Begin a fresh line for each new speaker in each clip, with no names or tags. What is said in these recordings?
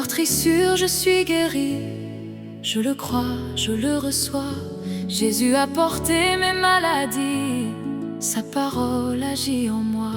meurtrissures, je suis guéri. Je le crois, je le reçois. Jésus a porté mes maladies. Sa parole agit en moi.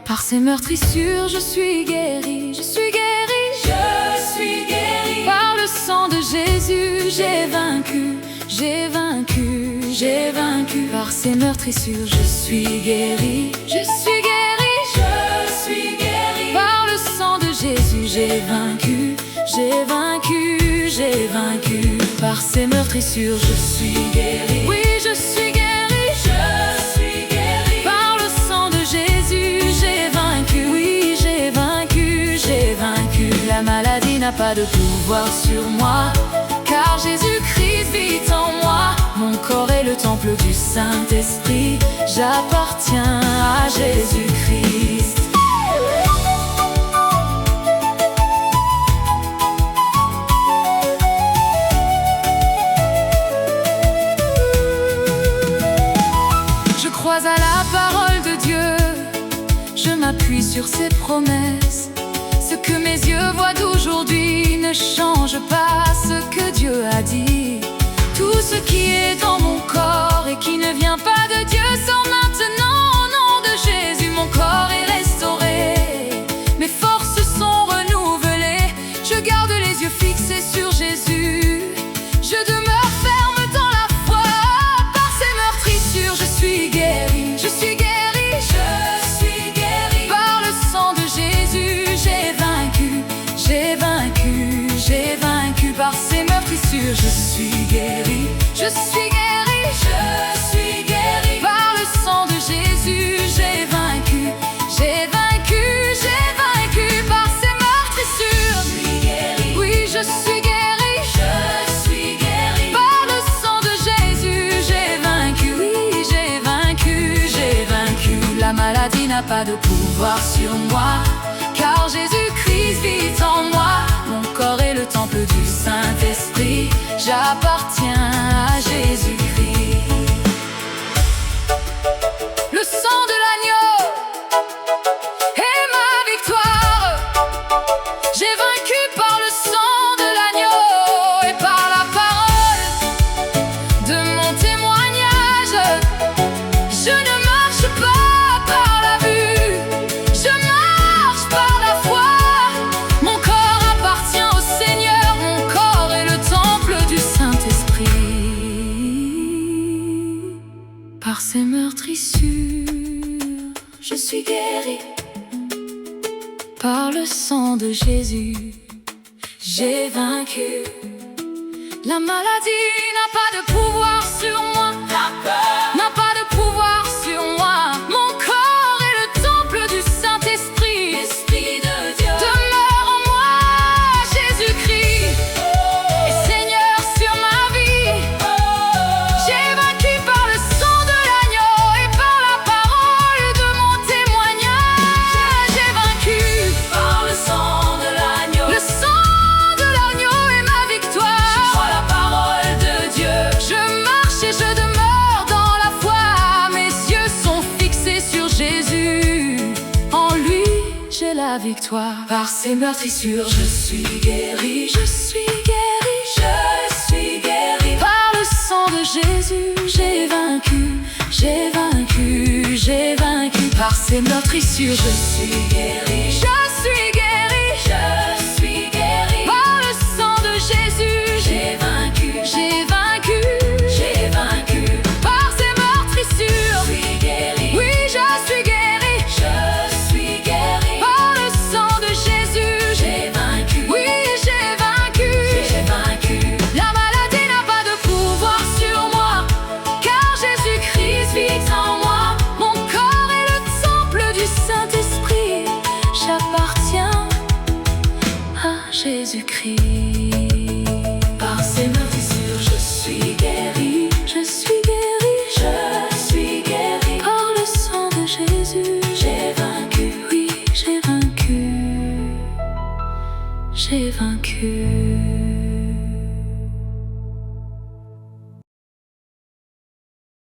Par ses meurtrissures, je suis guéri. Je suis guéri.
Je suis guéri.
Par le sang de Jésus, j'ai vaincu. J'ai vaincu, j'ai vaincu. Par ses meurtrissures, je suis guéri. Je suis guéri.
Je suis guéri.
Par le sang de Jésus, j'ai vaincu. J'ai vaincu, j'ai vaincu. Par ses meurtrissures, je suis guéri. Oui, je suis guéri.
Je suis guéri.
Par le sang de Jésus, j'ai vaincu. Oui, j'ai vaincu, j'ai vaincu. La maladie n'a pas de pouvoir sur moi, car Jésus-Christ vit en moi. Mon corps est le temple du Saint-Esprit. J'appartiens à Jésus-Christ. Je crois à la parole de Dieu. Je m'appuie sur ses promesses. Ce que mes yeux voient d'aujourd'hui ne change pas ce que Dieu a dit. Tout ce qui est dans mon corps et qui ne vient pas de Dieu sort maintenant au nom de Jésus. Mon corps est restauré, mes forces sont renouvelées. Je garde les yeux fixés sur Jésus. Je demeure ferme dans la foi. Par ses meurtrissures, je suis guéri. Je suis guéri.
Je suis guéri.
Par le sang de Jésus, j'ai vaincu. J'ai vaincu, j'ai vaincu. Par ses meurtrissures, je suis guéri. Je suis guéri.
Je suis guéri.
Par le sang de Jésus, j'ai vaincu. J'ai vaincu, j'ai vaincu. Par ses meurtrissures,
Je suis guéri.
oui, je suis guéri.
Je suis guéri.
Par le sang de Jésus, j'ai vaincu. Oui, j'ai vaincu, j'ai vaincu. La maladie n'a pas de pouvoir sur moi, car Jésus-Christ vit en moi. Mon corps est le temple du Saint-Esprit. J'appartiens à Jésus-Christ. Le sang de l'agneau est ma victoire. J'ai vaincu par le sang de l'agneau et par la parole de mon témoignage. Je ne marche pas par la vue, je marche par la foi. Mon corps appartient au Seigneur, mon corps est le temple du Saint-Esprit. Par ses meurtrissures, je suis guéri. Par le sang de Jésus, j'ai vaincu. La maladie n'a pas de pouvoir sur moi,
La peur.
n'a pas de pouvoir sur moi. Mon corps est le temple du Saint-Esprit.
Esprit de Dieu.
Demeure en moi, Jésus-Christ est Seigneur sur ma vie. J'ai vaincu par le sang de l'agneau et par la parole de mon témoignage. J'ai vaincu
Par le sang de l'agneau.
le sang de l'agneau est ma victoire.
Crois la parole de Dieu.
Je marche et je demeure dans la foi. Mes yeux sont fixés sur Jésus. En lui, j'ai la victoire. Par ses meurtrissures, je suis guéri. Je suis guéri.
Je suis guéri.
Par le sang de Jésus, j'ai vaincu. J'ai vaincu, j'ai vaincu. Par ses meurtrissures, je suis guéri. Je suis guéri.
Je suis guéri.
Par le sang de Jésus,
J'ai vaincu.
j'ai vaincu.
J'ai vaincu.
Par ses meurtrissures,
Je suis guéri.
oui, je suis guéri.
Je suis guéri.
Par le sang de Jésus,
J'ai vaincu.
oui, j'ai vaincu.
J'ai vaincu.
La maladie n'a pas de pouvoir sur moi, car Jésus-Christ vit en moi. Mon corps est le temple du Saint-Esprit. J'appartiens à Jésus-Christ.
Par ses meurtrissures, je suis guéri.
Je suis guéri.
Je suis guéri.
Par le sang de Jésus,
J'ai vaincu.
oui, j'ai vaincu. J'ai vaincu.